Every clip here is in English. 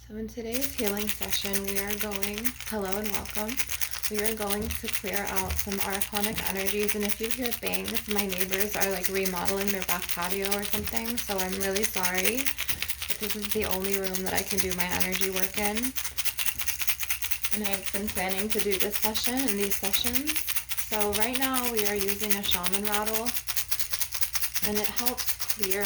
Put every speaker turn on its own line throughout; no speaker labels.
So in today's healing session, hello and welcome. We are going to clear out some archonic energies, and if you hear bangs, my neighbors are like remodeling their back patio or something, so I'm really sorry. But this is the only room that I can do my energy work in. And I've been planning to do this session and these sessions. So right now we are using a shaman rattle, and it helps clear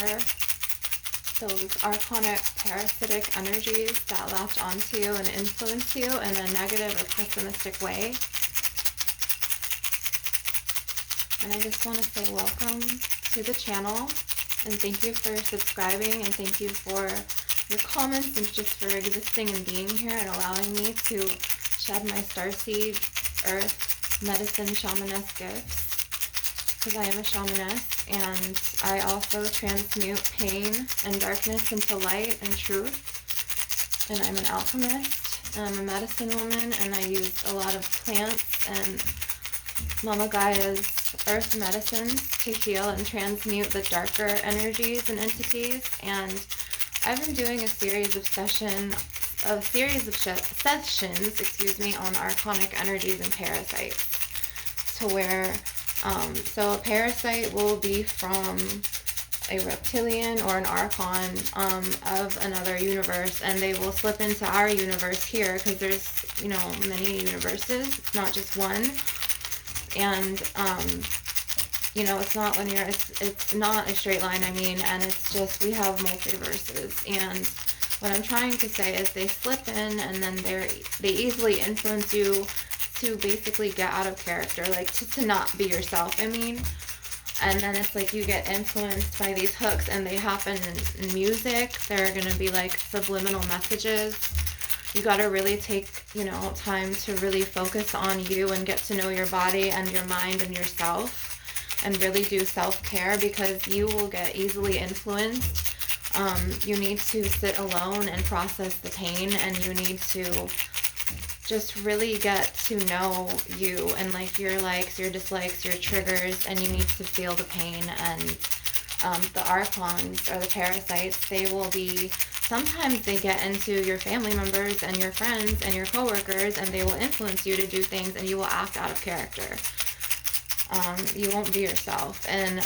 those archonic parasitic energies that latch onto you and influence you in a negative or pessimistic way. And I just want to say welcome to the channel, and thank you for subscribing, and thank you for your comments and just for existing and being here and allowing me to shed my starseed, earth, medicine, shamaness gifts. Because I am a shamaness, and I also transmute pain and darkness into light and truth. And I'm an alchemist, and I'm a medicine woman, and I use a lot of plants and Mama Gaia's earth medicines to heal and transmute the darker energies and entities. And I've been doing a series of sessions, on archonic energies and parasites, to where so a parasite will be from a reptilian or an archon of another universe, and they will slip into our universe here because there's, many universes. It's not just one. And, it's not linear. It's not a straight line, and it's just we have multiverses. And what I'm trying to say is they slip in, and then they easily influence you to basically get out of character, like to not be yourself. And then it's like you get influenced by these hooks, and they happen in music. They're gonna be like subliminal messages. You gotta really take, time to really focus on you and get to know your body and your mind and yourself, and really do self-care, because you will get easily influenced. You need to sit alone and process the pain, and you need to just really get to know you and like your likes, your dislikes, your triggers, and you need to feel the pain. And the archons or the parasites, sometimes they get into your family members and your friends and your coworkers, and they will influence you to do things, and you will act out of character. You won't be yourself. And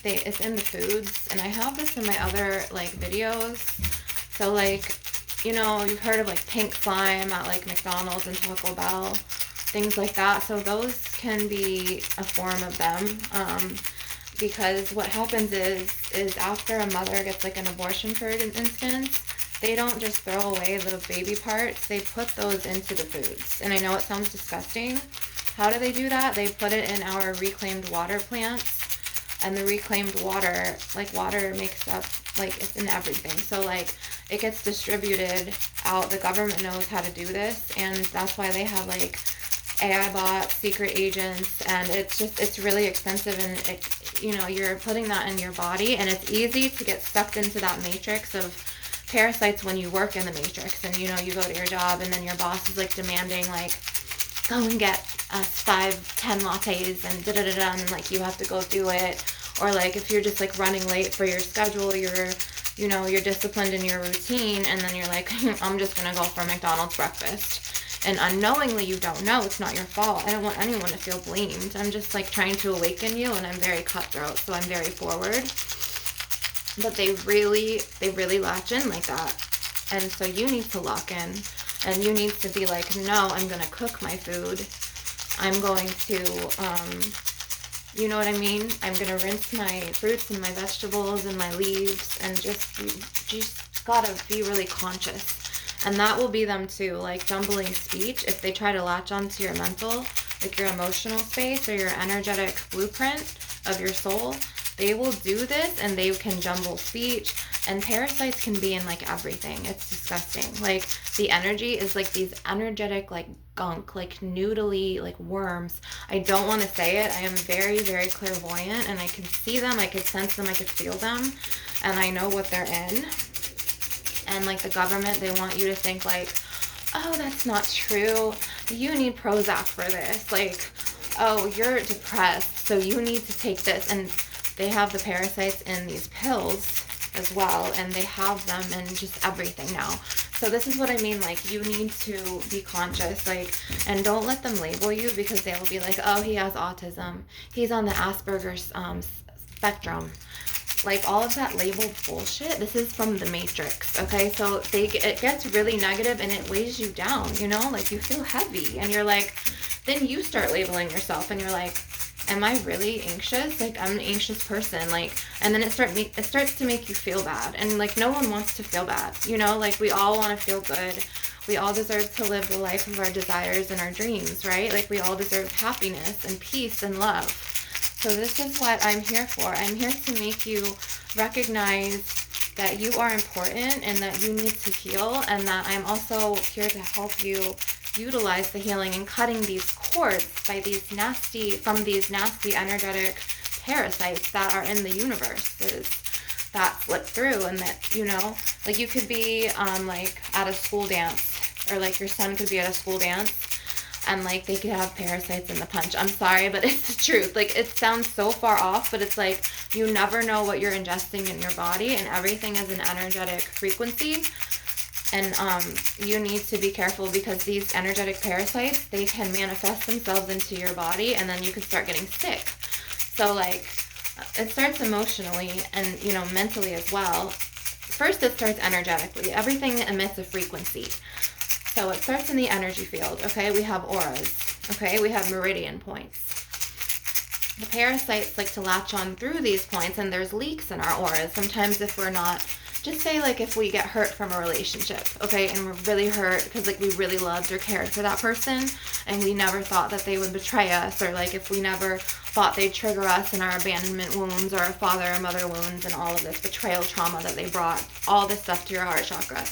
it's in the foods, and I have this in my other videos. So you've heard of pink slime at McDonald's and Taco Bell, things like that. So those can be a form of them, because what happens is after a mother gets an abortion, for instance, they don't just throw away the baby parts, they put those into the foods. And I know it sounds disgusting. How do they do that? They put it in our reclaimed water plants, and the reclaimed water, water makes up, it's in everything. So it gets distributed out. The government knows how to do this, and that's why they have AI bots, secret agents, and it's really expensive. And you're putting that in your body, and it's easy to get sucked into that matrix of parasites when you work in the matrix. And you go to your job, and then your boss is demanding go and get us 5-10 lattes and da-da-da-da, and then you have to go do it. Or if you're just running late for your schedule, you're disciplined in your routine, and then you're I'm just gonna go for a McDonald's breakfast, and unknowingly you don't know, it's not your fault. I don't want anyone to feel blamed. I'm just trying to awaken you, and I'm very cutthroat, so I'm very forward. But they really latch in like that. And so you need to lock in, and you need to be no, I'm gonna cook my food. I'm going to you know what I mean? I'm going to rinse my fruits and my vegetables and my leaves, and just gotta be really conscious. And that will be them too, jumbling speech. If they try to latch onto your mental, your emotional space or your energetic blueprint of your soul, they will do this, and they can jumble speech. And parasites can be in everything. It's disgusting. The energy is these energetic gunk, noodly worms. I don't want to say it. I am very, very clairvoyant, and I can see them, I can sense them, I can feel them, and I know what they're in. And the government, they want you to think oh, that's not true. You need Prozac for this. Oh, you're depressed, so you need to take this. And they have the parasites in these pills as well, and they have them in just everything now. So this is what I mean, like, you need to be conscious, like, and don't let them label you, because they'll be like, oh, he has autism, he's on the Asperger's spectrum. Like, all of that labeled bullshit, this is from the Matrix, okay? So it gets really negative and it weighs you down, you know? Like, you feel heavy and you're like, then you start labeling yourself and you're like, am I really anxious? Like, I'm an anxious person. Like, and then it starts to make you feel bad. And, like, no one wants to feel bad, you know? Like, we all want to feel good. We all deserve to live the life of our desires and our dreams, right? Like, we all deserve happiness and peace and love. So this is what I'm here for. I'm here to make you recognize that you are important and that you need to heal, and that I'm also here to help you utilize the healing and cutting these cords from these nasty energetic parasites that are in the universe that slip through. And that, you know, like, you could be like at a school dance, or like your son could be at a school dance, and like they could have parasites in the punch. I'm sorry, but it's the truth. Like, it sounds so far off, but it's like, you never know what you're ingesting in your body, and everything is an energetic frequency. And you need to be careful, because these energetic parasites, they can manifest themselves into your body, and then you can start getting sick. So, like, it starts emotionally and, you know, mentally as well. First, it starts energetically. Everything emits a frequency. So it starts in the energy field, okay? We have auras, okay? We have meridian points. The parasites like to latch on through these points, and there's leaks in our auras. Sometimes if we're not, just say like if we get hurt from a relationship, okay? And we're really hurt because like we really loved or cared for that person, and we never thought that they would betray us, or like if we never thought they'd trigger us in our abandonment wounds or our father or mother wounds and all of this betrayal trauma that they brought, all this stuff to your heart chakra.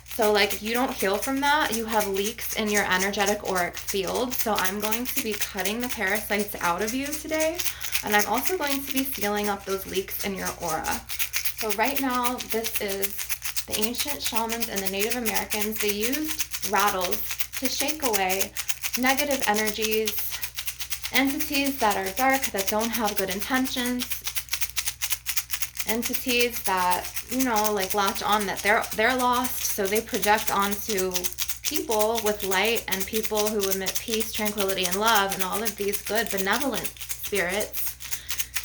So, like, if you don't heal from that, you have leaks in your energetic auric field. So I'm going to be cutting the parasites out of you today. And I'm also going to be sealing up those leaks in your aura. So right now, this is the ancient shamans and the Native Americans. They used rattles to shake away negative energies, entities that are dark, that don't have good intentions, entities that, you know, like latch on that they're lost, so they project onto people with light, and people who emit peace, tranquility, and love, and all of these good benevolent spirits.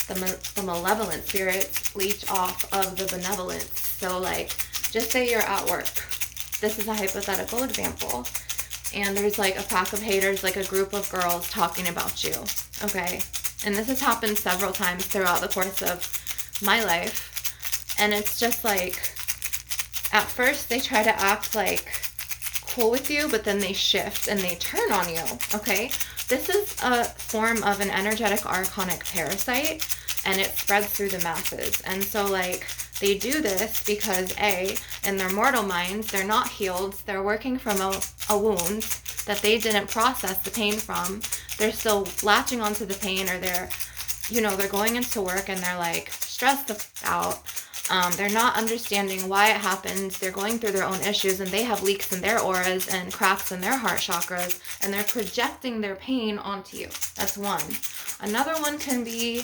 The malevolent spirits leech off of the benevolence. So, like, just say you're at work. This is a hypothetical example, and there's like a pack of haters, like a group of girls talking about you, okay? And this has happened several times throughout the course of my life. And it's just like, at first they try to act like cool with you, but then they shift and they turn on you, okay? This is a form of an energetic archonic parasite, and it spreads through the masses. And so, like, they do this because A, in their mortal minds, they're not healed. They're working from a wound that they didn't process the pain from. They're still latching onto the pain, or they're going into work and they're like stressed out. They're not understanding why it happens. They're going through their own issues, and they have leaks in their auras and cracks in their heart chakras, and they're projecting their pain onto you. That's one. Another one can be,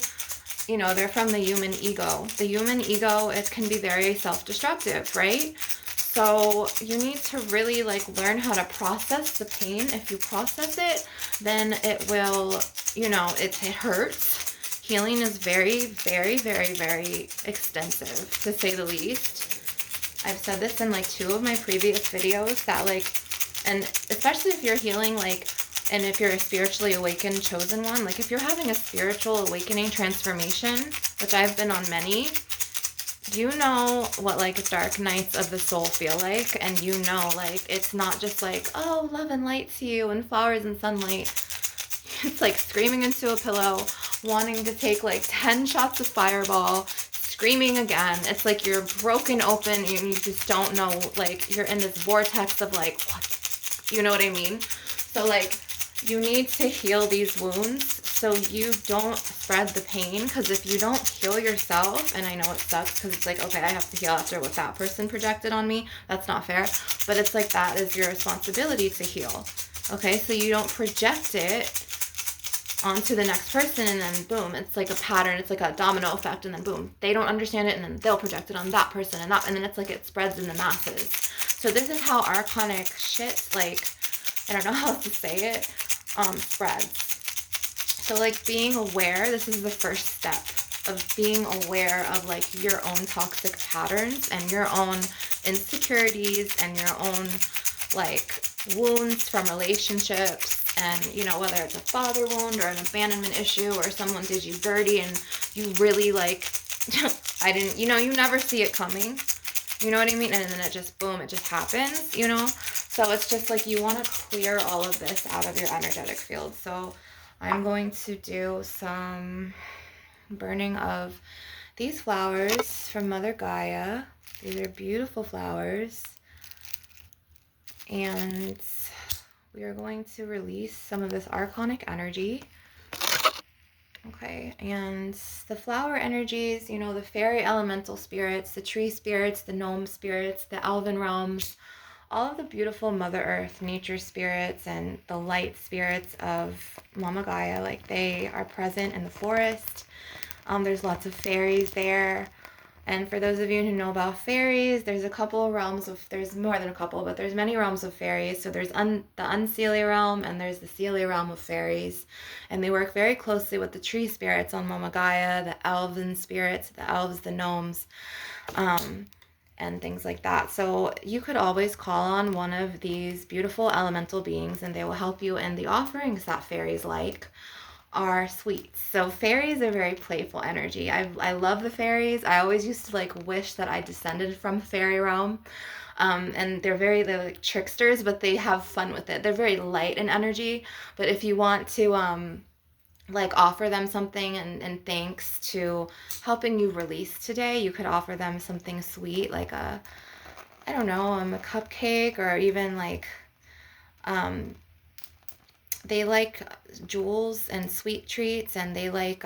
they're from the human ego. The human ego, it can be very self-destructive, right? So you need to really learn how to process the pain. If you process it, then it will, it hurts. Healing is very, very, very, very extensive, to say the least. I've said this in 2 of my previous videos that and especially if you're healing, and if you're a spiritually awakened chosen one, if you're having a spiritual awakening transformation, which I've been on many, you know what dark nights of the soul feel like, and it's not just oh, love and light to you and flowers and sunlight. It's screaming into a pillow, wanting to take 10 shots of Fireball, screaming again. It's you're broken open and you just don't know, you're in this vortex of what, you know what I mean? So you need to heal these wounds so you don't spread the pain, because if you don't heal yourself, and I know it sucks because it's okay, I have to heal after what that person projected on me. That's not fair, but it's that is your responsibility to heal. Okay, so you don't project it onto the next person, and then boom, it's a pattern. It's a domino effect, and then boom, they don't understand it, and then they'll project it on that person, and then it's it spreads in the masses. So this is how archonic shit, like, I don't know how else to say it, spreads. So like being aware, this is the first step of being aware of like your own toxic patterns and your own insecurities and your own like wounds from relationships, and you know, whether it's a father wound or an abandonment issue or someone did you dirty and you really like I didn't, you know, you never see it coming, you know what I mean, and then it just boom, it just happens, you know. So it's just like you want to clear all of this out of your energetic field. So I'm going to do some burning of these flowers from Mother Gaia. These are beautiful flowers. And we are going to release some of this archonic energy. Okay, and the flower energies, you know, the fairy elemental spirits, the tree spirits, the gnome spirits, the elven realms, all of the beautiful Mother Earth, nature spirits, and the light spirits of Mama Gaia, like they are present in the forest. There's lots of fairies there. And for those of you who know about fairies, there's a couple of realms of, there's more than a couple, but there's many realms of fairies. So there's the Unseelie realm and there's the Seelie realm of fairies. And they work very closely with the tree spirits on Mama Gaia, the elven spirits, the elves, the gnomes, and things like that. So you could always call on one of these beautiful elemental beings and they will help you. And the offerings that fairies like are sweets. So fairies are very playful energy. I love the fairies. I always used to like wish that I descended from fairy realm. And they're like tricksters, but they have fun with it. They're very light in energy. But if you want to like offer them something and thanks to helping you release today, you could offer them something sweet, like a, I don't know, a cupcake, or even like they like jewels and sweet treats, and they like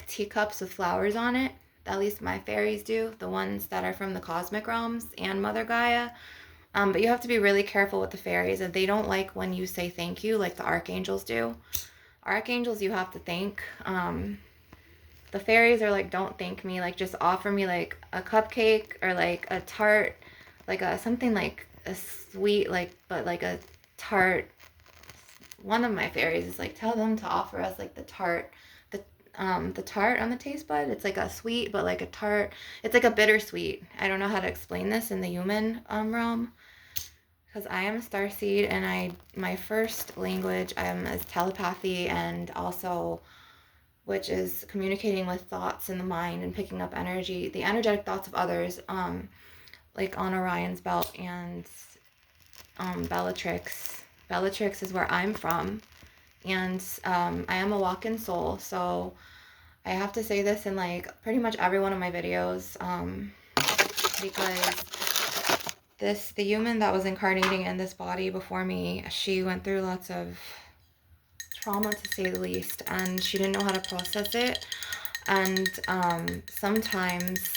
teacups with flowers on it. At least my fairies do, the ones that are from the cosmic realms and Mother Gaia. But you have to be really careful with the fairies, and they don't like when you say thank you like the archangels do. Archangels you have to thank. The fairies are like, don't thank me, like just offer me like a cupcake or like a tart, like a something like a sweet, like, but like a tart. One of my fairies is like, tell them to offer us like the tart, the tart on the taste bud. It's like a sweet, but like a tart. It's like a bittersweet. I don't know how to explain this in the human realm, because I am a starseed, and my first language is telepathy, and also, which is communicating with thoughts in the mind and picking up energy, the energetic thoughts of others, like on Orion's belt and Bellatrix. Bellatrix is where I'm from, and I am a walk-in soul, so I have to say this in like pretty much every one of my videos, because the human that was incarnating in this body before me, she went through lots of trauma, to say the least, and she didn't know how to process it. And sometimes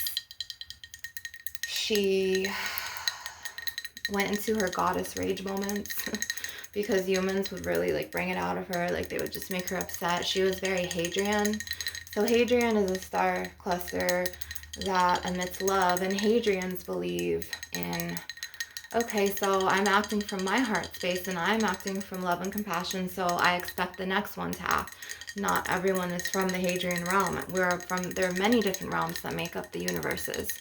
she went into her goddess rage moments because humans would really like bring it out of her. Like they would just make her upset. She was very Hadrian. So Hadrian is a star cluster that emits love, and Hadrians believe in, okay, so I'm acting from my heart space and I'm acting from love and compassion, so I expect the next one to act. Not everyone is from the Hadrian realm. There are many different realms that make up the universes.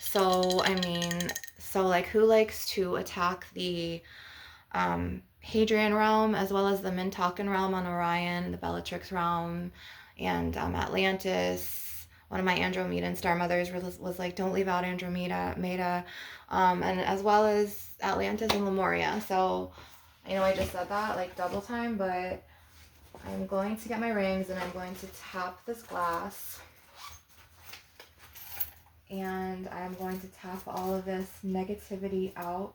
So, I mean, so like who likes to attack the Hadrian realm as well as the Mintakan realm on Orion, the Bellatrix realm, and Atlantis? One of my Andromedan star mothers was like, don't leave out Andromeda, and as well as Atlantis and Lemuria. So, I know I just said that like double time, but I'm going to get my rings and I'm going to tap this glass. And I'm going to tap all of this negativity out.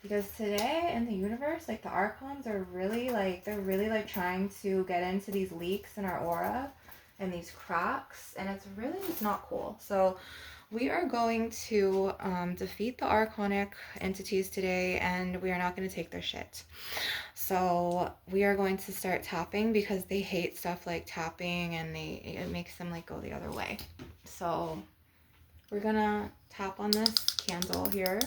Because today in the universe, like the archons are really like, they're really like trying to get into these leaks in our aura and these cracks. And it's really just not cool. So we are going to defeat the archonic entities today, and we are not going to take their shit. So we are going to start tapping because they hate stuff like tapping, and it makes them like go the other way. So we're gonna tap on this candle here.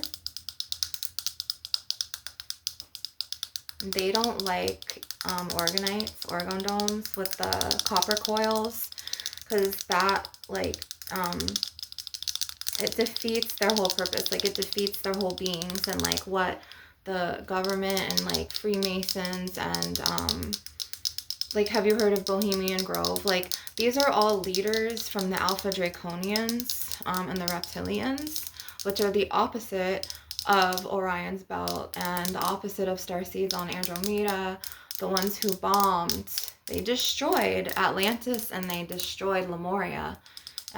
They don't like organites, orgone domes with the copper coils, because that like it defeats their whole purpose. Like, it defeats their whole beings, and like what the government and like Freemasons and like, have you heard of Bohemian Grove? Like, these are all leaders from the Alpha Draconians and the Reptilians, which are the opposite of Orion's belt and the opposite of starseeds on Andromeda, the ones who bombed. They destroyed Atlantis, and they destroyed Lemuria,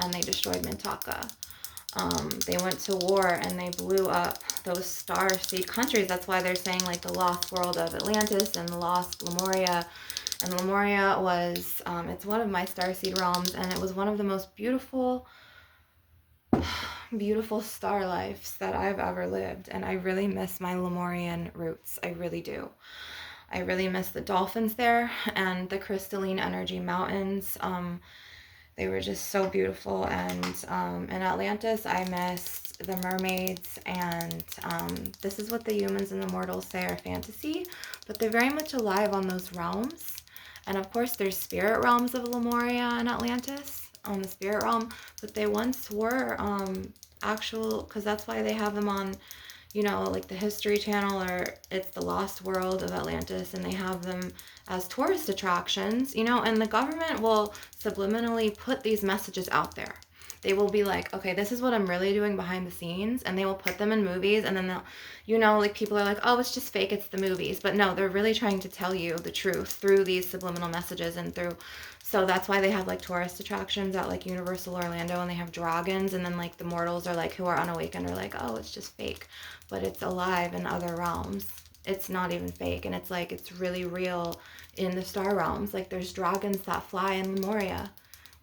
and they destroyed Mintaka. They went to war, and they blew up those starseed countries. That's why they're saying like the lost world of Atlantis and the lost Lemuria. And Lemuria was, it's one of my starseed realms, and it was one of the most beautiful, beautiful star lives that I've ever lived. And I really miss my Lemurian roots. I really do. I really miss the dolphins there and the crystalline energy mountains. They were just so beautiful. And in Atlantis, I missed the mermaids. And this is what the humans and the mortals say are fantasy, but they're very much alive on those realms. And of course, there's spirit realms of Lemuria and Atlantis on the spirit realm, but they once were actual, because that's why they have them on, you know, like the History Channel, or it's the Lost World of Atlantis, and they have them as tourist attractions, you know, and the government will subliminally put these messages out there. They will be like, okay, this is what I'm really doing behind the scenes, and they will put them in movies, and then they'll, you know, like people are like, oh, it's just fake, it's the movies. But no, they're really trying to tell you the truth through these subliminal messages and through, so that's why they have like tourist attractions at like Universal Orlando, and they have dragons, and then like the mortals are like, who are unawakened, are like, oh, it's just fake, but it's alive in other realms. It's not even fake, and it's like, it's really real in the star realms. Like, there's dragons that fly in Lemuria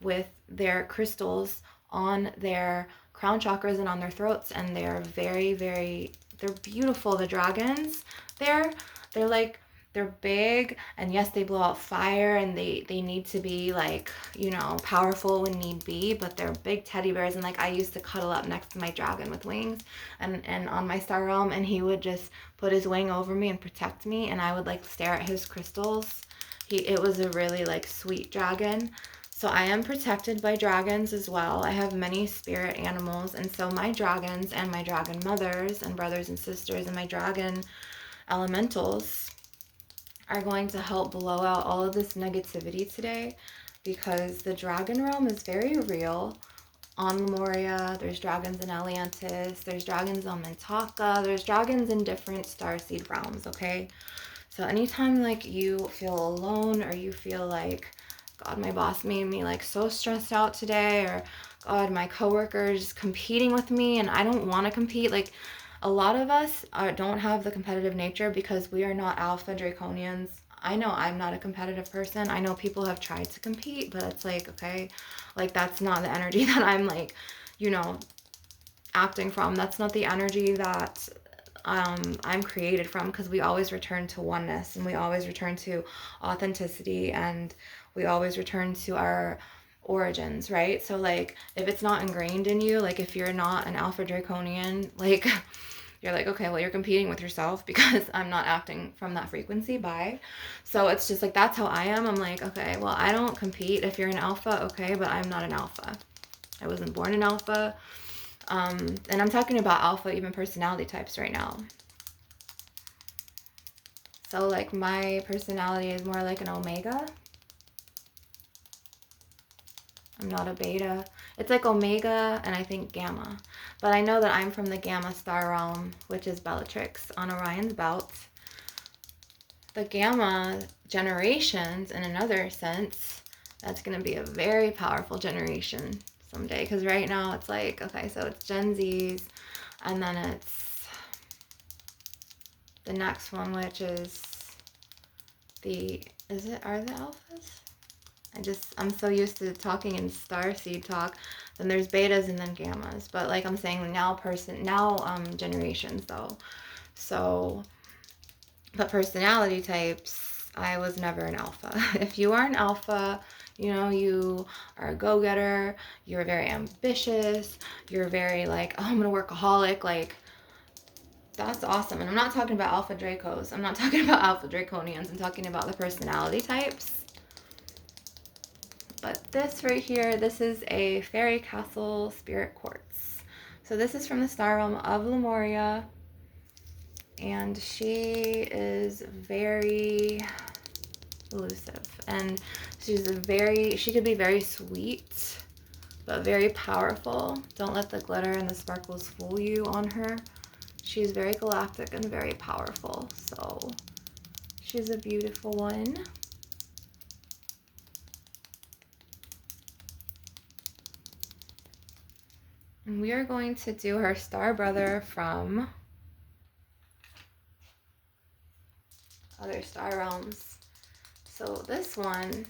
with their crystals on their crown chakras and on their throats, and they're very, very, they're beautiful. The dragons there, they're like, they're big, and yes, they blow out fire, and they need to be like, you know, powerful when need be, but they're big teddy bears. And like, I used to cuddle up next to my dragon with wings, and on my star realm, and he would just put his wing over me and protect me, and I would like stare at his crystals. It was a really like sweet dragon. So I am protected by dragons as well. I have many spirit animals, and so my dragons and my dragon mothers and brothers and sisters and my dragon elementals are going to help blow out all of this negativity today, because the dragon realm is very real. On Lemuria, there's dragons in Atlantis, there's dragons on Mintaka, there's dragons in different starseed realms, okay? So anytime like you feel alone, or you feel like, God, my boss made me like so stressed out today, or God, my coworker is competing with me and I don't want to compete. Like, a lot of us don't have the competitive nature because we are not alpha draconians. I know I'm not a competitive person. I know people have tried to compete, but it's like, okay, like that's not the energy that I'm like, you know, acting from. That's not the energy that I'm created from, because we always return to oneness, and we always return to authenticity, and we always return to our origins, right? So like, if it's not ingrained in you, like if you're not an alpha draconian, like you're like, okay, well, you're competing with yourself because I'm not acting from that frequency. Bye. So it's just like, that's how I am. I'm like, okay, well, I don't compete. If you're an alpha, okay, but I'm not an alpha. I wasn't born an alpha. And I'm talking about alpha, even personality types right now. So like, my personality is more like an omega. I'm not a beta. It's like omega and I think gamma. But I know that I'm from the gamma star realm, which is Bellatrix on Orion's belt. The gamma generations, in another sense, that's going to be a very powerful generation someday. Because right now it's like, okay, so it's Gen Zs, and then it's the next one, which is are the alphas? I'm so used to talking in starseed talk. Then there's betas and then gammas. But like I'm saying, now generations though. So, but personality types, I was never an alpha. If you are an alpha, You know, you are a go-getter, you're very ambitious, you're very like, oh, I'm gonna workaholic, like, that's awesome. And I'm not talking about Alpha Dracos. I'm not talking about Alpha Draconians. I'm talking about the personality types. But this right here, this is a Fairy Castle Spirit Quartz. So this is from the star realm of Lemuria. And she is very elusive. And she could be very sweet, but very powerful. Don't let the glitter and the sparkles fool you on her. She's very galactic and very powerful. So she's a beautiful one. And we are going to do her star brother from other star realms. So this one,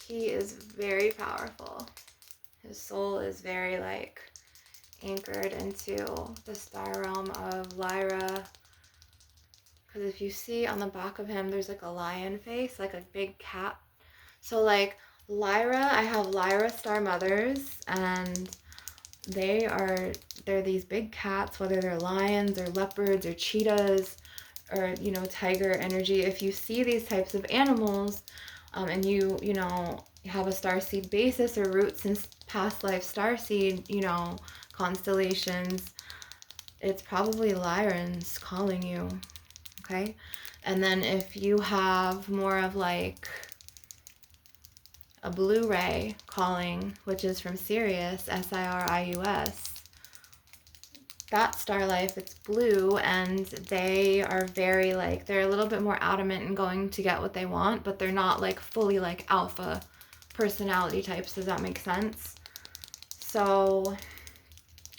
he is very powerful. His soul is very like anchored into the star realm of Lyra. Because if you see on the back of him, there's like a lion face, like a big cat. So like Lyra, I have Lyra star mothers, and they're these big cats, whether they're lions or leopards or cheetahs or, you know, tiger energy. If you see these types of animals, and you know, have a starseed basis or roots in past life starseed, you know, constellations, it's probably Lyrans calling you, okay? And then if you have more of like a blue ray calling, which is from Sirius, Sirius, that star life, it's blue, and they are very like, they're a little bit more adamant in going to get what they want, but they're not like fully like alpha personality types. Does that make sense? So,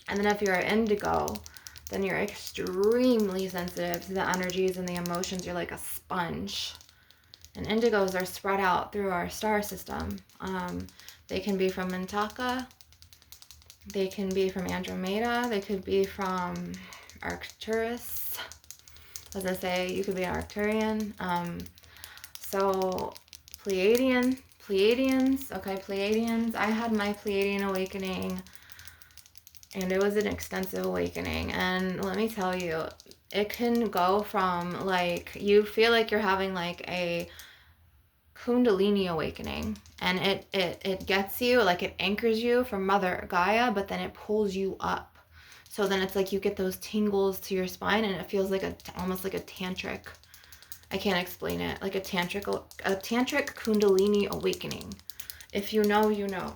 and then if you're indigo, then you're extremely sensitive to the energies and the emotions. You're like a sponge. And indigos are spread out through our star system. They can be from Mintaka. They can be from Andromeda. They could be from Arcturus. As I say, you could be an Arcturian. So Pleiadians. Okay, Pleiadians. I had my Pleiadian awakening, and it was an extensive awakening. And let me tell you, it can go from like, you feel like you're having like a Kundalini awakening, and it gets you, like it anchors you from Mother Gaia, but then it pulls you up. So then it's like you get those tingles to your spine, and it feels like almost like a tantric, I can't explain it, like a tantric Kundalini awakening. If you know, you know.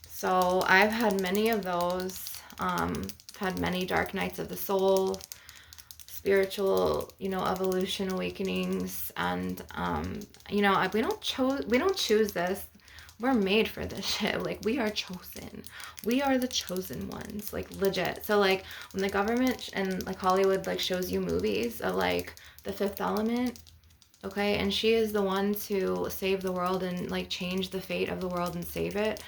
So I've had many of those, had many dark nights of the soul, spiritual, you know, evolution awakenings, and you know, we don't choose this. We're made for this shit. Like, we are chosen. We are the chosen ones, like legit. So like when the government and like Hollywood like shows you movies of like the Fifth Element, okay, and she is the one to save the world and like change the fate of the world and save it.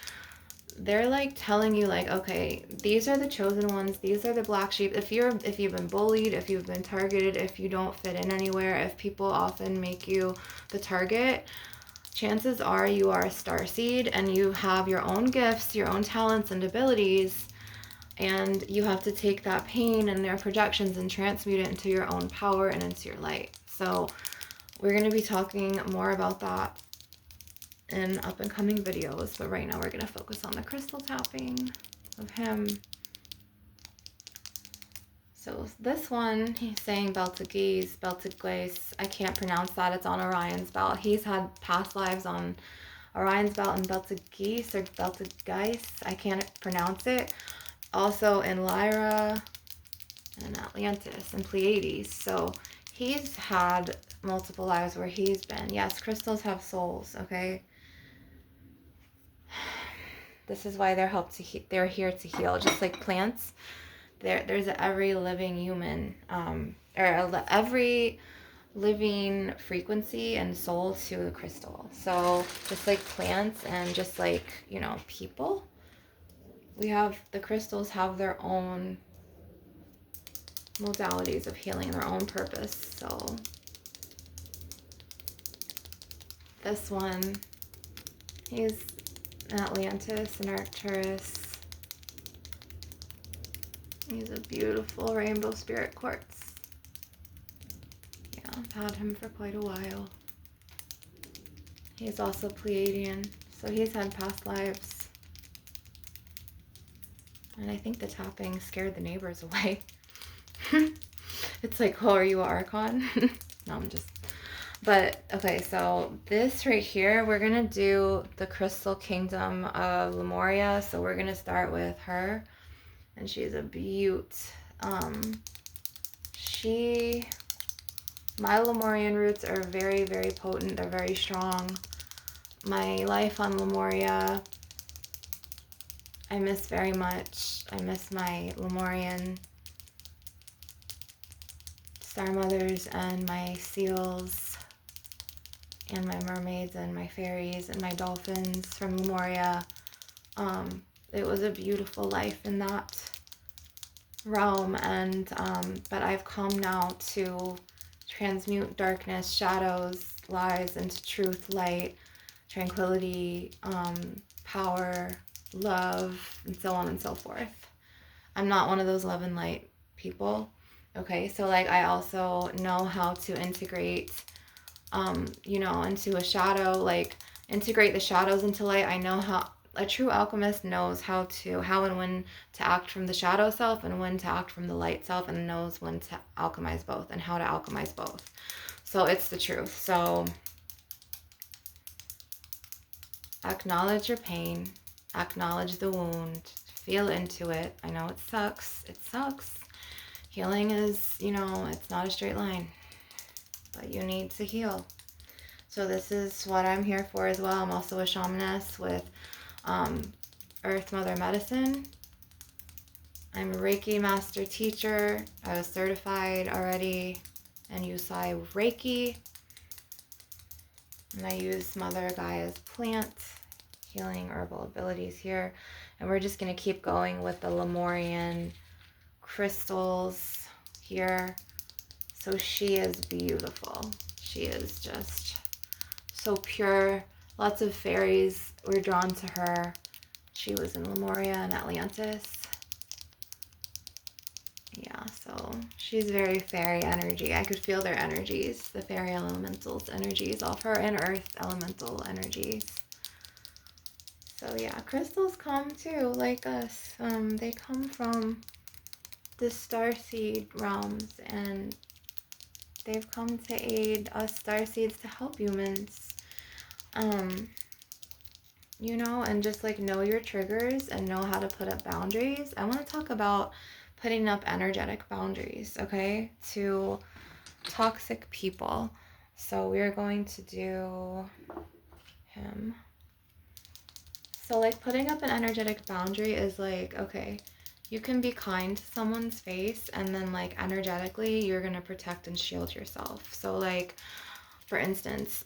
They're like telling you like, okay, these are the chosen ones, these are the black sheep. If you've been bullied, if you've been targeted, if you don't fit in anywhere, if people often make you the target, chances are you are a starseed and you have your own gifts, your own talents and abilities, and you have to take that pain and their projections and transmute it into your own power and into your light. So we're going to be talking more about that in up and coming videos, but right now we're going to focus on the crystal tapping of him. So this one, he's saying Beltagese, Beltaglace, I can't pronounce that, it's on Orion's belt. He's had past lives on Orion's belt and Beltagese or Beltaggeise, I can't pronounce it. Also in Lyra and Atlantis and Pleiades. So he's had multiple lives where he's been. Yes, crystals have souls, okay? This is why they're here to heal, just like plants. There's every living human, every living frequency and soul to the crystal. So just like plants and just like, you know, people, the crystals have their own modalities of healing, their own purpose. So This one, he's an Atlantis, an Arcturus. He's a beautiful rainbow spirit quartz. Yeah, I've had him for quite a while. He's also Pleiadian, so he's had past lives. And I think the tapping scared the neighbors away. It's like, oh, are you an Archon? No, I'm just... But, okay, so this right here, we're going to do the Crystal Kingdom of Lemuria. So we're going to start with her. And she's a beaut. My Lemurian roots are very, very potent. They're very strong. My life on Lemuria, I miss very much. I miss my Lemurian star mothers and my seals and my mermaids and my fairies and my dolphins from Lemuria. It was a beautiful life in that realm, and but I've come now to transmute darkness, shadows, lies into truth, light, tranquility, power, love, and so on and so forth. I'm not one of those love and light people. Okay, so like I also know how to integrate you know, into a shadow, like integrate the shadows into light. I know how a true alchemist knows how and when to act from the shadow self and when to act from the light self, and knows when to alchemize both and how to alchemize both. So it's the truth. So acknowledge your pain, acknowledge the wound, feel into it. I know it sucks. It sucks. Healing is, you know, it's not a straight line, but you need to heal. So this is what I'm here for as well. I'm also a shamaness with Earth Mother Medicine. I'm a Reiki Master Teacher. I was certified already in Usai Reiki. And I use Mother Gaia's plant healing herbal abilities here. And we're just going to keep going with the Lemurian crystals here. So she is beautiful. She is just so pure. Lots of fairies were drawn to her. She was in Lemuria and Atlantis. Yeah, so she's very fairy energy. I could feel their energies, the fairy elementals energies off her, and earth elemental energies. So yeah, crystals come too, like us. They come from the starseed realms, and they've come to aid us starseeds to help humans. You know, and just like know your triggers and know how to put up boundaries. I want to talk about putting up energetic boundaries, okay, to toxic people. So we're going to do him. So like putting up an energetic boundary is like, okay, you can be kind to someone's face, and then like energetically you're going to protect and shield yourself. So like, for instance,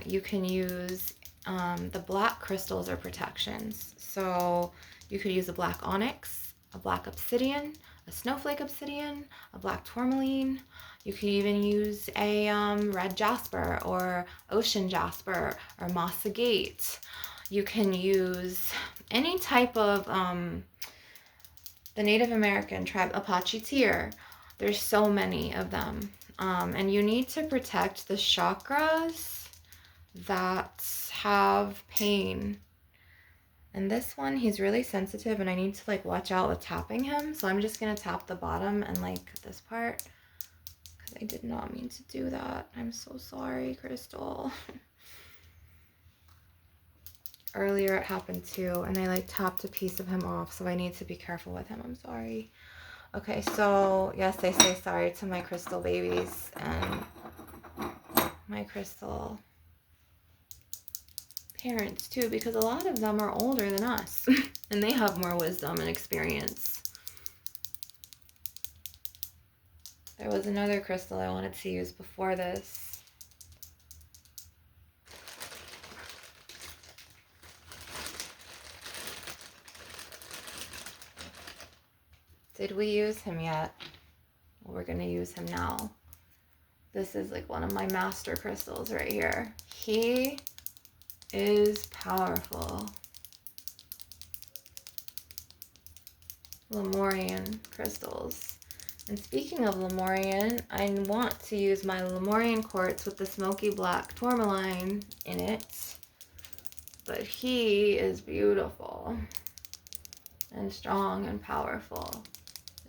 you can use the black crystals or protections. So you could use a black onyx, a black obsidian, a snowflake obsidian, a black tourmaline. You can even use a red jasper or ocean jasper or moss agate. You can use any type of the Native American tribe, Apache tear. There's so many of them. And you need to protect the chakras that have pain. And this one, he's really sensitive, and I need to like watch out with tapping him. So I'm just going to tap the bottom and like this part, because I did not mean to do that. I'm so sorry, Crystal. Earlier it happened too, and I like tapped a piece of him off, so I need to be careful with him. I'm sorry. Okay, so yes, I say sorry to my crystal babies and my crystal parents too, because a lot of them are older than us and they have more wisdom and experience. There was another crystal I wanted to use before this. Did we use him yet? Well, we're going to use him now. This is like one of my master crystals right here. He is powerful. Lemurian crystals. And speaking of Lemurian, I want to use my Lemurian quartz with the smoky black tourmaline in it. But he is beautiful and strong and powerful.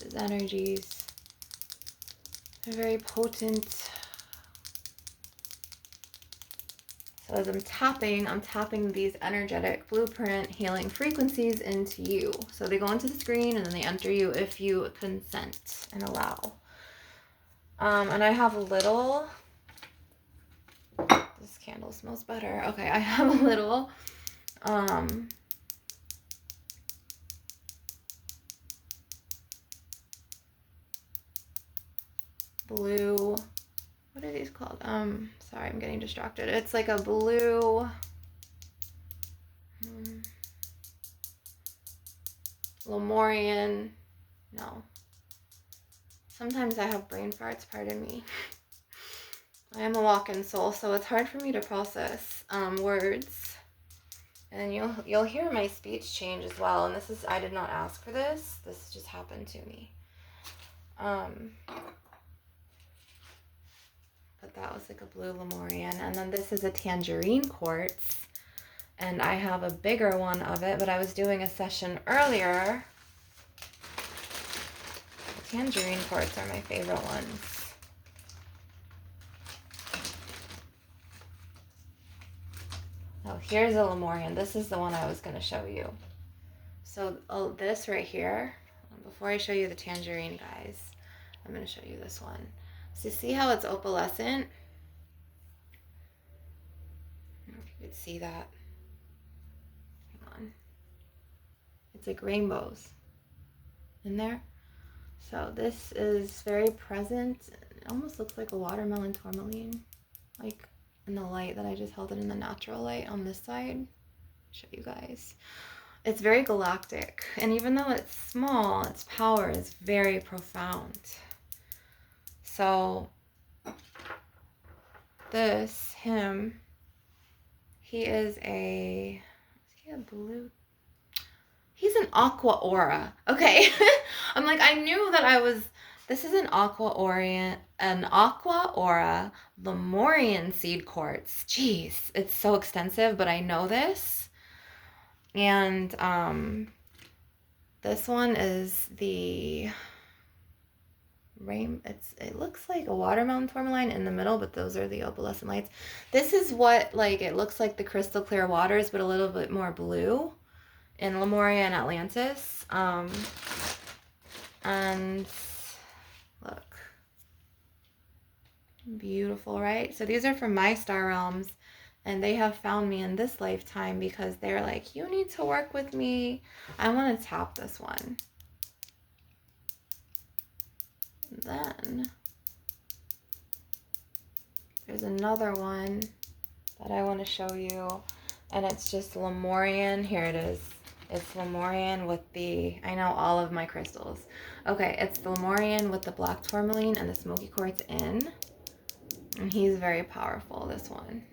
His energies are very potent. So as I'm tapping these energetic blueprint healing frequencies into you. So they go into the screen and then they enter you if you consent and allow. And I have a little, this candle smells better. Okay, I have a little blue, what are these called? Sorry, I'm getting distracted. It's like a blue Lemurian, no. Sometimes I have brain farts, pardon me. I am a walk-in soul, so it's hard for me to process words. And you'll hear my speech change as well. And this is, I did not ask for this. This just happened to me. But that was like a blue Lemurian. And then this is a tangerine quartz. And I have a bigger one of it, but I was doing a session earlier. The tangerine quartz are my favorite ones. Oh, here's a Lemurian. This is the one I was going to show you. So this right here, before I show you the tangerine, guys, I'm going to show you this one. So see how it's opalescent? I don't know if you could see that. Hang on. It's like rainbows in there. So this is very present. It almost looks like a watermelon tourmaline, like in the light that I just held it in the natural light on this side. Show you guys. It's very galactic, and even though it's small, its power is very profound. So this, he is a blue? He's an aqua aura. Okay. I'm like, I knew that this is an aqua aura Lemurian seed quartz. Jeez, it's so extensive, but I know this. And this one is the it looks like a watermelon tourmaline in the middle, but those are the opalescent lights. This is what, like, it looks like the crystal clear waters, but a little bit more blue in Lemuria and Atlantis. And look, beautiful, right? So these are from my star realms, and they have found me in this lifetime because they're like, you need to work with me. I want to tap this one. And then there's another one that I want to show you, and it's just Lemurian. Here it is. It's Lemurian with I know all of my crystals. Okay, it's the Lemurian with the black tourmaline and the smoky quartz in. And he's very powerful, this one.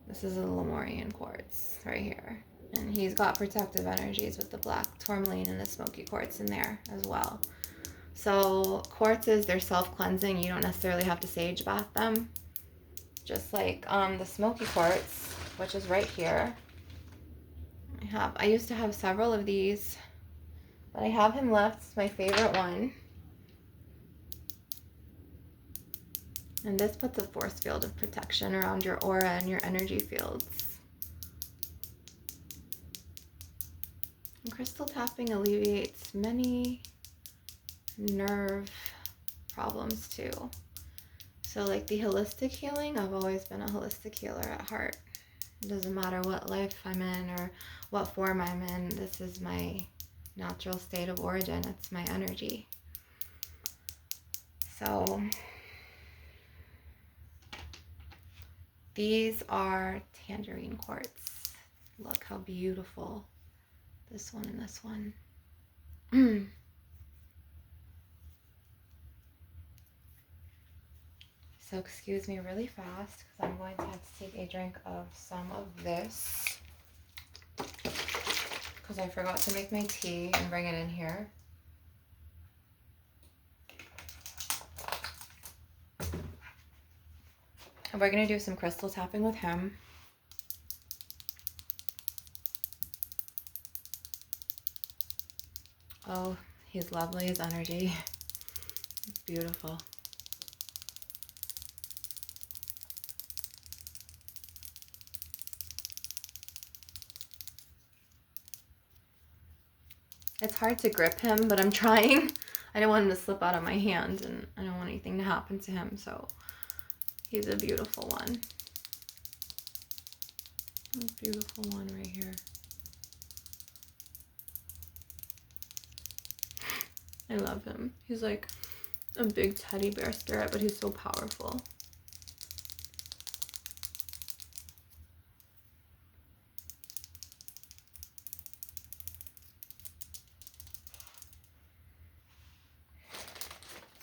This is a Lemurian quartz right here. And he's got protective energies with the black tourmaline and the smoky quartz in there as well. So quartzes, they're self-cleansing. You don't necessarily have to sage bath them. Just like the smoky quartz, which is right here. I used to have several of these, but I have him left. It's my favorite one. And this puts a force field of protection around your aura and your energy fields. And crystal tapping alleviates many nerve problems too. So like the holistic healing, I've always been a holistic healer at heart. It doesn't matter what life I'm in or what form I'm in. This is my natural state of origin. It's my energy. So these are tangerine quartz. Look how beautiful this one and this one. So excuse me really fast because I'm going to have to take a drink of some of this because I forgot to make my tea and bring it in here. And we're going to do some crystal tapping with him. Oh, he's lovely, his energy. It's beautiful. It's hard to grip him, but I'm trying. I don't want him to slip out of my hand, and I don't want anything to happen to him, so he's a beautiful one. A beautiful one right here. I love him. He's like a big teddy bear spirit, but he's so powerful.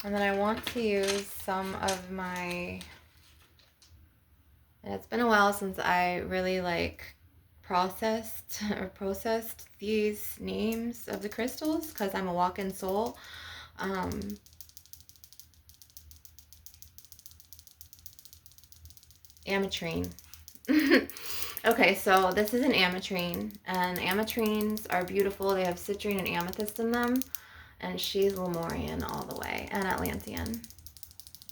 And then I want to use some of my, and it's been a while since I really like processed these names of the crystals because I'm a walk-in soul. Ametrine. Okay, so this is an ametrine, and ametrines are beautiful. They have citrine and amethyst in them, and she's Lemurian all the way, and Atlantean.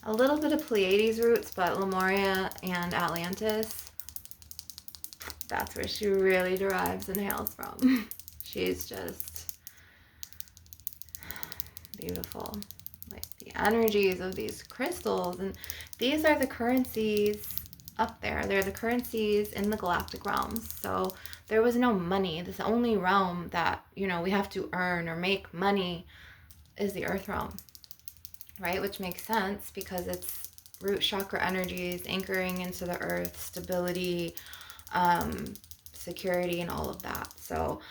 A little bit of Pleiades roots, but Lemuria and Atlantis, that's where she really derives and hails from. She's just beautiful. Like the energies of these crystals, and these are the currencies up there. They're the currencies in the galactic realms. So there was no money. This only realm that, you know, we have to earn or make money is the earth realm, right? Which makes sense because it's root chakra energies, anchoring into the earth, stability, security, and all of that. So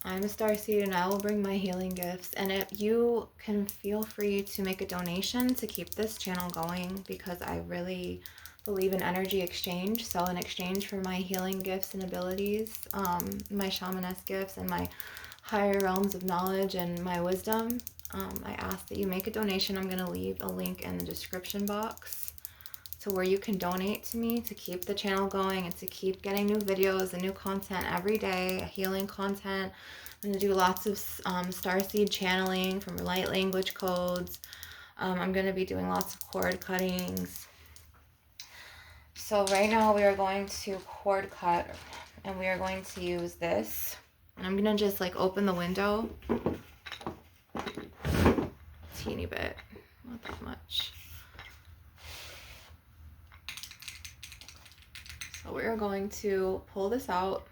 I'm a starseed and I will bring my healing gifts. And if you can feel free to make a donation to keep this channel going, because I really believe in energy exchange. So in exchange for my healing gifts and abilities, my shamaness gifts and my higher realms of knowledge and my wisdom, I ask that you make a donation. I'm going to leave a link in the description box to where you can donate to me to keep the channel going and to keep getting new videos and new content every day, healing content. I'm going to do lots of starseed channeling from light language codes. I'm going to be doing lots of cord cuttings. So right now we are going to cord cut, and we are going to use this. And I'm going to just like open the window teeny bit, not that much. So we're going to pull this out.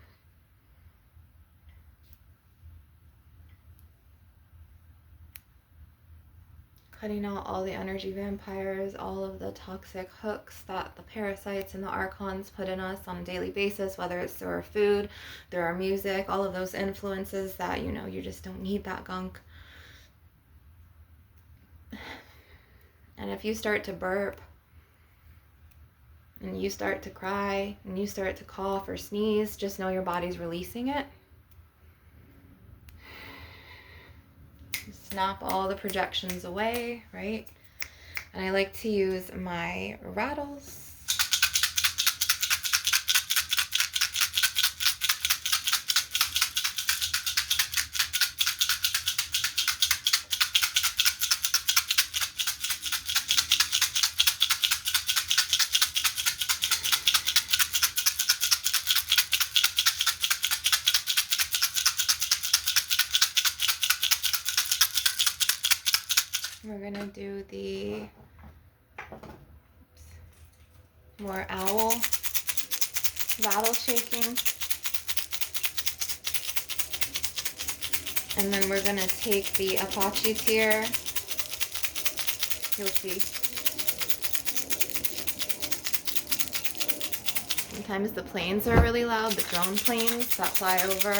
Cutting out all the energy vampires, all of the toxic hooks that the parasites and the archons put in us on a daily basis, whether it's through our food, through our music, all of those influences that, you know, you just don't need that gunk. And if you start to burp, and you start to cry, and you start to cough or sneeze, just know your body's releasing it. Snap all the projections away, right? And I like to use my rattles. We're gonna do the more owl rattle shaking. And then we're gonna take the Apache tear. You'll see. Sometimes the planes are really loud, the drone planes that fly over.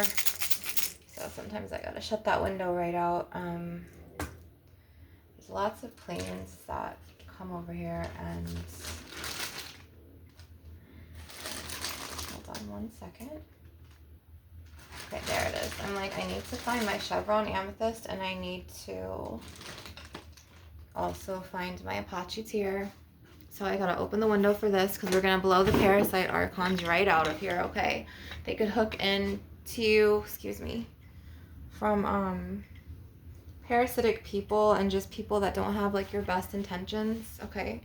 So sometimes I gotta shut that window right out. Lots of planes that come over here and hold on one second. Okay, there it is. I'm like, I need to find my chevron amethyst, and I need to also find my Apache tear. So I gotta open the window for this because we're gonna blow the parasite archons right out of here, okay? They could hook into you, excuse me, from parasitic people and just people that don't have like your best intentions, okay?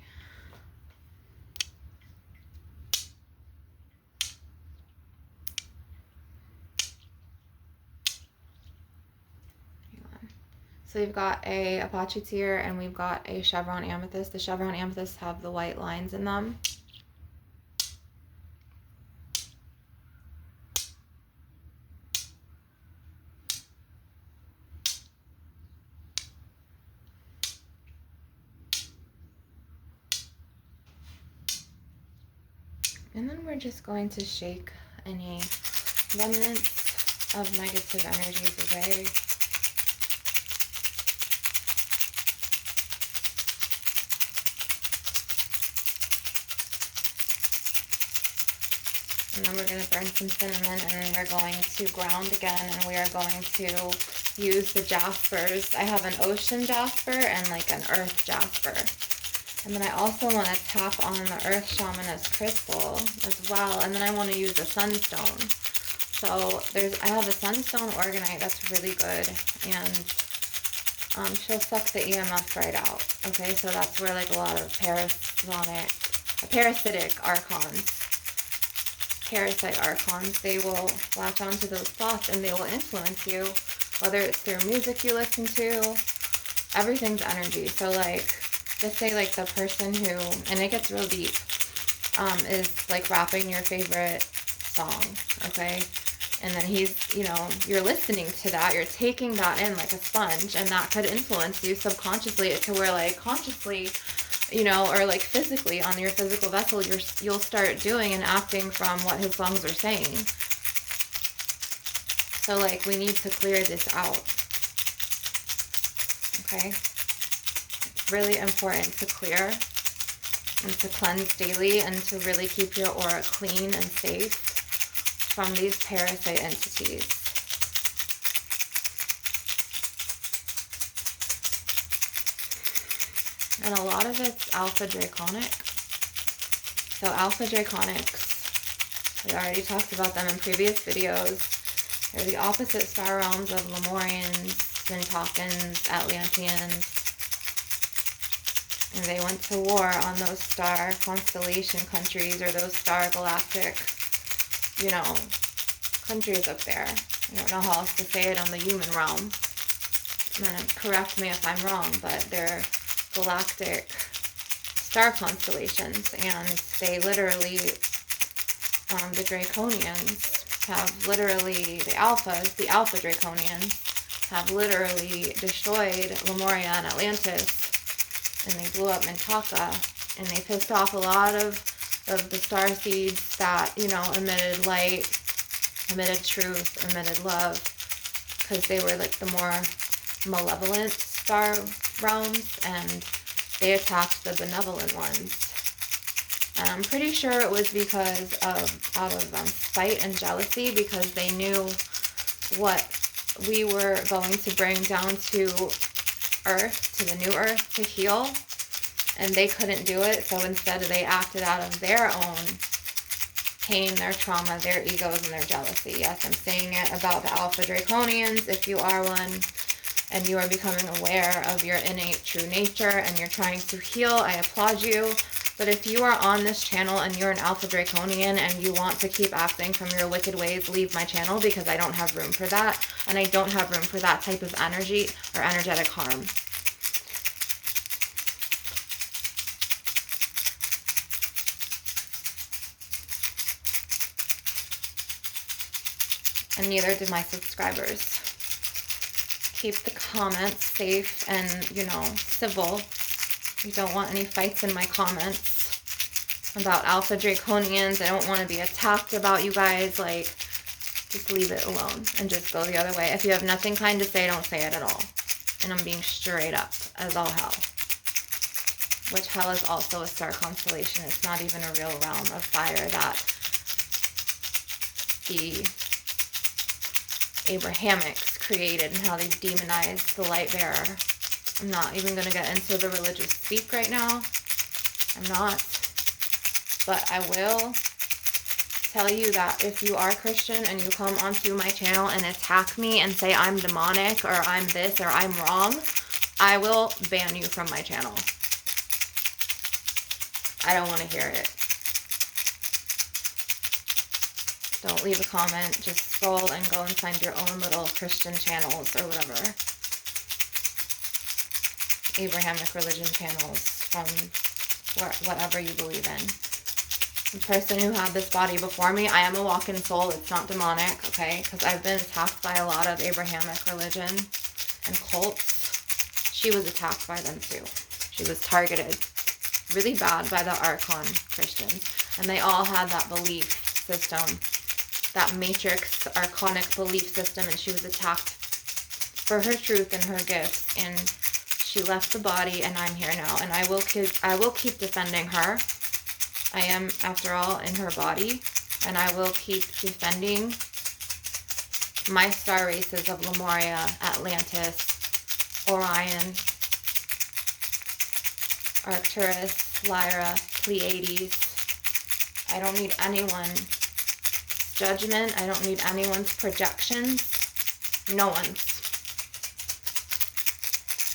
So we've got a Apache tear and we've got a chevron amethyst. The chevron amethysts have the white lines in them. And then we're just going to shake any remnants of negative energies away. And then we're going to burn some cinnamon, and then we're going to ground again, and we are going to use the jaspers. I have an ocean jasper and like an earth jasper. And then I also want to tap on the earth shamaness crystal as well. And then I want to use a sunstone. So I have a sunstone organite that's really good, and she'll suck the EMF right out. Okay, so that's where like a lot of parasitic archons, parasite archons, they will latch onto those thoughts and they will influence you, whether it's through music you listen to. Everything's energy. So like, just say like the person who, and it gets real deep, is like rapping your favorite song, okay? And then he's, you know, you're listening to that, you're taking that in like a sponge, and that could influence you subconsciously to where like consciously, you know, or like physically on your physical vessel, you'll start doing and acting from what his songs are saying. So like, we need to clear this out, okay? It's really important to clear and to cleanse daily and to really keep your aura clean and safe from these parasite entities. And a lot of it's alpha draconic. So alpha draconics, we already talked about them in previous videos. They're the opposite star realms of Lemurians, Mintakans, Atlanteans. And they went to war on those star constellation countries, or those star galactic, you know, countries up there. I don't know how else to say it on the human realm. And correct me if I'm wrong, but they're galactic star constellations, and they literally, the Draconians have literally, the alpha Draconians have literally destroyed Lemuria and Atlantis, and they blew up Mintaka, and they pissed off a lot of the star seeds that, you know, emitted light, emitted truth, emitted love, because they were like the more malevolent star realms, and they attacked the benevolent ones. And I'm pretty sure it was because of, out of spite and jealousy, because they knew what we were going to bring down to Earth, to the new Earth, to heal, and they couldn't do it. So instead, they acted out of their own pain, their trauma, their egos, and their jealousy. Yes, I'm saying it about the Alpha Draconians. If you are one and you are becoming aware of your innate true nature and you're trying to heal, I applaud you. But if you are on this channel and you're an Alpha Draconian and you want to keep acting from your wicked ways, leave my channel, because I don't have room for that. And I don't have room for that type of energy or energetic harm. And neither did my subscribers. Keep the comments safe and, you know, civil. I don't want any fights in my comments about Alpha Draconians. I don't want to be attacked about you guys. Like, just leave it alone and just go the other way. If you have nothing kind to say, don't say it at all. And I'm being straight up as all hell. which hell is also a star constellation. It's not even a real realm of fire that the Abrahamics created and how they demonized the light bearer. I'm not even going to get into the religious speak right now. I'm not. But I will tell you that if you are Christian and you come onto my channel and attack me and say I'm demonic or I'm this or I'm wrong, I will ban you from my channel. I don't want to hear it. Don't leave a comment. Just scroll and go and find your own little Christian channels or whatever. Abrahamic religion channels from whatever you believe in. The person who had this body before me, I am a walk-in soul. It's not demonic, okay? Because I've been attacked by a lot of Abrahamic religion and cults. She was attacked by them too. She was targeted really bad by the Archon Christians. And they all had that belief system, that matrix archonic belief system, and she was attacked for her truth and her gifts, and she left the body, and I'm here now, and I will keep defending her. I am, after all, in her body, and I will keep defending my star races of Lemuria, Atlantis, Orion, Arcturus, Lyra, Pleiades. I don't need anyone's judgment. I don't need anyone's projections. No one's.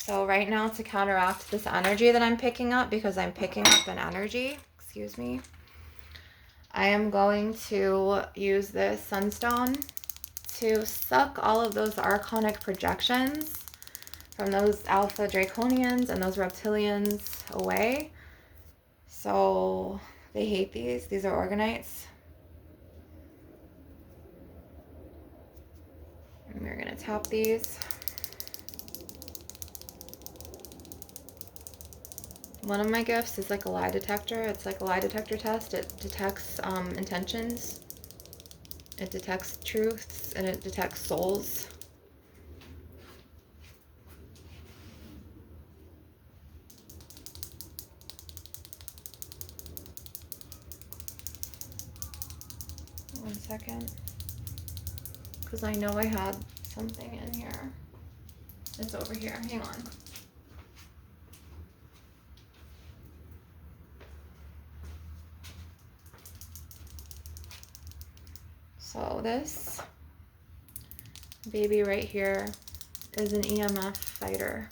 So right now, to counteract this energy that I'm picking up, because I'm picking up an energy, excuse me, I am going to use this sunstone to suck all of those archonic projections from those alpha draconians and those reptilians away. So they hate these. These are organites. And we're going to tap these. One of my gifts is like a lie detector. It's like a lie detector test. It detects intentions. It detects truths, and it detects souls. One second. Because I know I had something in here. It's over here. Hang on. So this baby right here is an EMF fighter.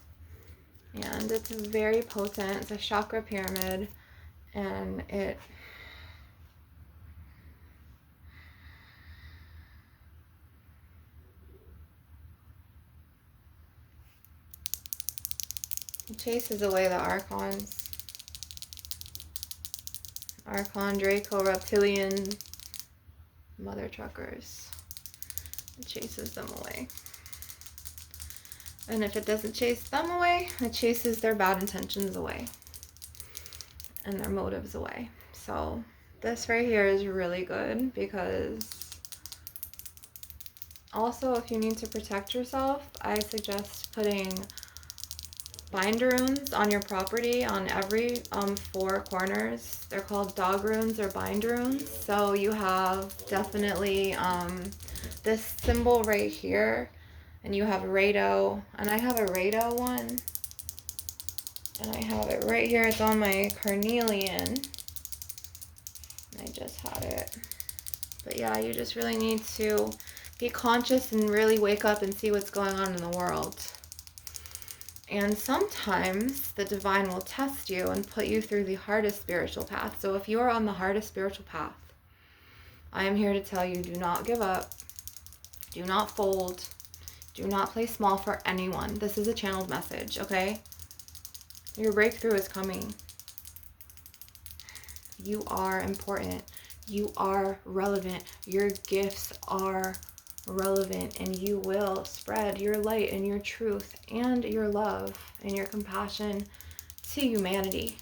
And it's very potent. It's a chakra pyramid. And it chases away the archons. Archon, Draco, Reptilian, mother truckers. It chases them away. And if it doesn't chase them away, it chases their bad intentions away. And their motives away. So this right here is really good, because also if you need to protect yourself, I suggest putting bind runes on your property on every 4 corners. They're called dog runes or bind runes. So you have definitely this symbol right here, and you have Rado, and I have a Rado one, and I have it right here. It's on my carnelian. I just had it. But yeah, you just really need to be conscious and really wake up and see what's going on in the world. And sometimes the divine will test you and put you through the hardest spiritual path. So if you are on the hardest spiritual path, I am here to tell you, do not give up. Do not fold. Do not play small for anyone. This is a channeled message, okay? Your breakthrough is coming. You are important. You are relevant. Your gifts are relevant, and you will spread your light and your truth and your love and your compassion to humanity.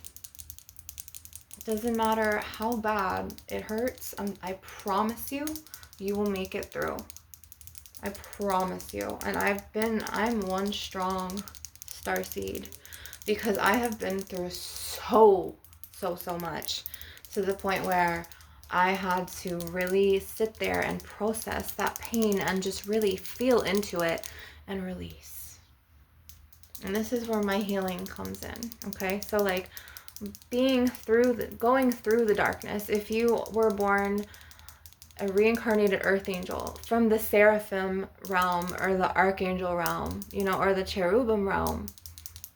It doesn't matter how bad it hurts. I promise you, you will make it through. I promise you. And I'm one strong starseed. because I have been through so much, to the point where I had to really sit there and process that pain and just really feel into it and release. And this is where my healing comes in, okay? So like going through the darkness, if you were born a reincarnated earth angel from the seraphim realm or the archangel realm, you know, or the cherubim realm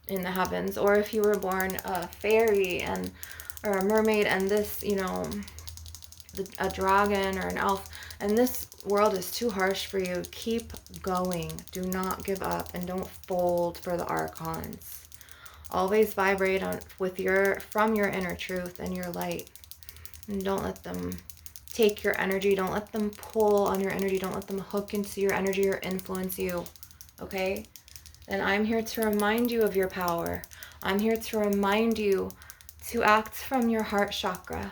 in the heavens, or if you were born a fairy and or a mermaid and this, you know, a dragon or an elf, and this world is too harsh for you, keep going. Do not give up, and don't fold for the archons. Always vibrate from your inner truth and your light, and don't let them take your energy. Don't let them pull on your energy. Don't let them hook into your energy or influence you, okay? And I'm here to remind you of your power. I'm here to remind you to act from your heart chakra.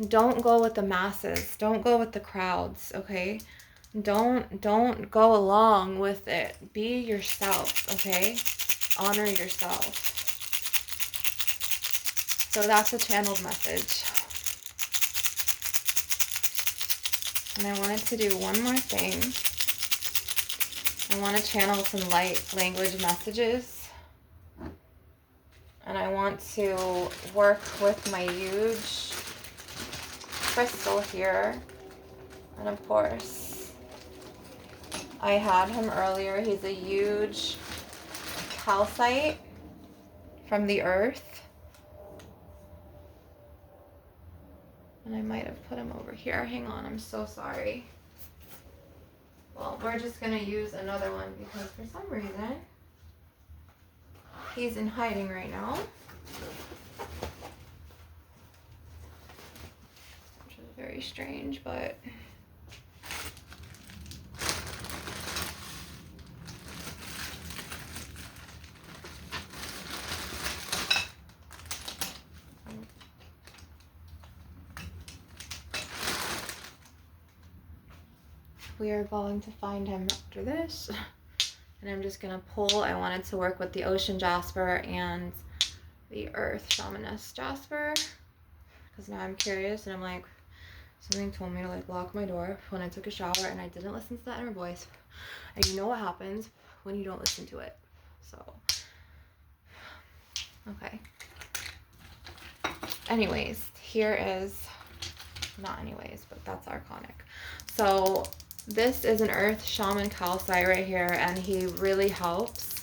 Don't go with the masses. Don't go with the crowds, okay? Don't go along with it. Be yourself, okay? Honor yourself. So that's a channeled message. And I wanted to do one more thing. I want to channel some light language messages. And I want to work with my huge crystal here. And of course, I had him earlier. He's a huge calcite from the earth. And I might have put him over here. Hang on, I'm so sorry. Well, we're just going to use another one because for some reason, he's in hiding right now. Which is very strange, but... we are going to find him after this. And I'm just going to pull. I wanted to work with the ocean jasper and the earth shamaness jasper. Because now I'm curious and I'm like, something told me to like lock my door when I took a shower and I didn't listen to that inner voice. And you know what happens when you don't listen to it. So, okay. Anyways, here is, not anyways, but that's archonic. So this is an earth shaman calcite right here, and he really helps.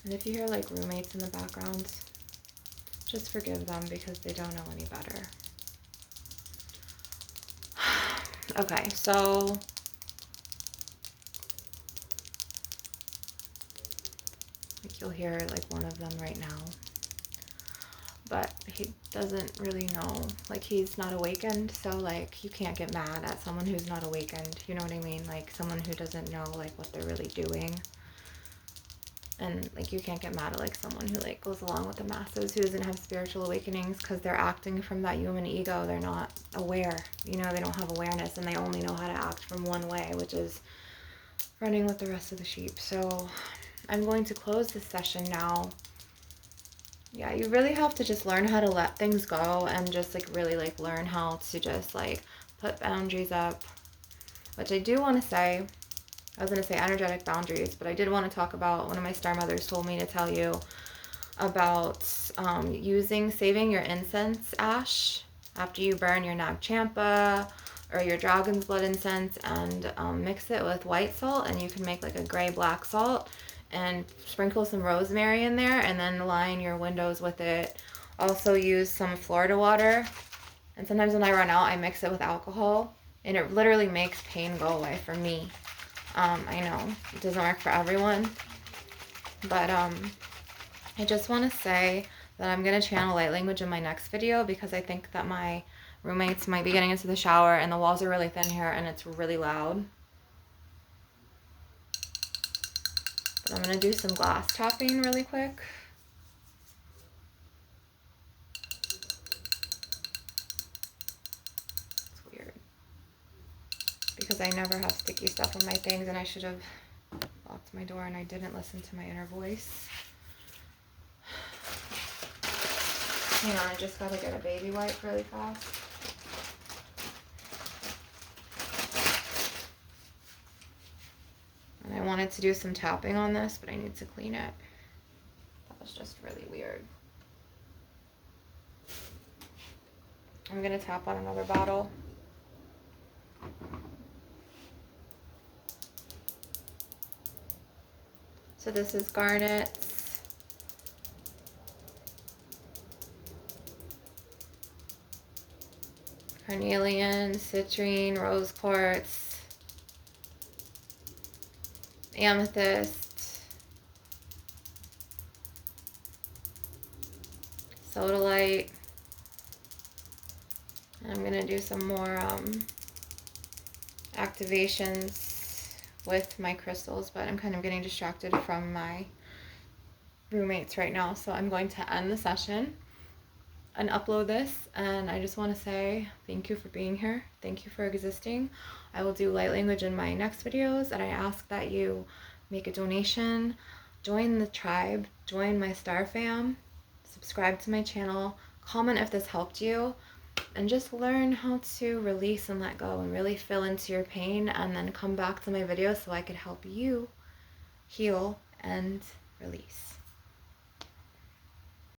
And if you hear like roommates in the background, just forgive them because they don't know any better. Okay, so you'll hear like one of them right now. But he doesn't really know, like he's not awakened, so like you can't get mad at someone who's not awakened, you know what I mean? Like someone who doesn't know like what they're really doing. And like you can't get mad at like someone who like goes along with the masses, who doesn't have spiritual awakenings, because they're acting from that human ego. They're not aware, you know, they don't have awareness, and they only know how to act from one way, which is running with the rest of the sheep. So I'm going to close this session now. Yeah, you really have to just learn how to let things go and just like really like learn how to just like put boundaries up, which I do want to say. I was going to say energetic boundaries, but I did want to talk about, one of my star mothers told me to tell you about saving your incense ash after you burn your Nag Champa or your dragon's blood incense, and mix it with white salt, and you can make like a gray black salt and sprinkle some rosemary in there and then line your windows with it. Also use some Florida water, and sometimes when I run out I mix it with alcohol, and it literally makes pain go away for me. I know it doesn't work for everyone, but I just want to say that I'm going to channel light language in my next video, because I think that my roommates might be getting into the shower and the walls are really thin here and it's really loud. But I'm going to do some glass tapping really quick. It's weird because I never have sticky stuff on my things, and I should have locked locked my door and I didn't listen to my inner voice. Hang on, I just gotta get a baby wipe really fast. And I wanted to do some tapping on this, but I need to clean it. That was just really weird. I'm gonna tap on another bottle. So this is garnets, carnelian, citrine, rose quartz, amethyst, sodalite. And I'm gonna do some more activations with my crystals, but I'm kind of getting distracted from my roommates right now, so I'm going to end the session and upload this. And I just want to say thank you for being here. Thank you for existing. I will do light language in my next videos, and I ask that you make a donation, join the tribe, join my star fam, subscribe to my channel, comment if this helped you, and just learn how to release and let go and really fill into your pain, and then come back to my videos so I could help you heal and release.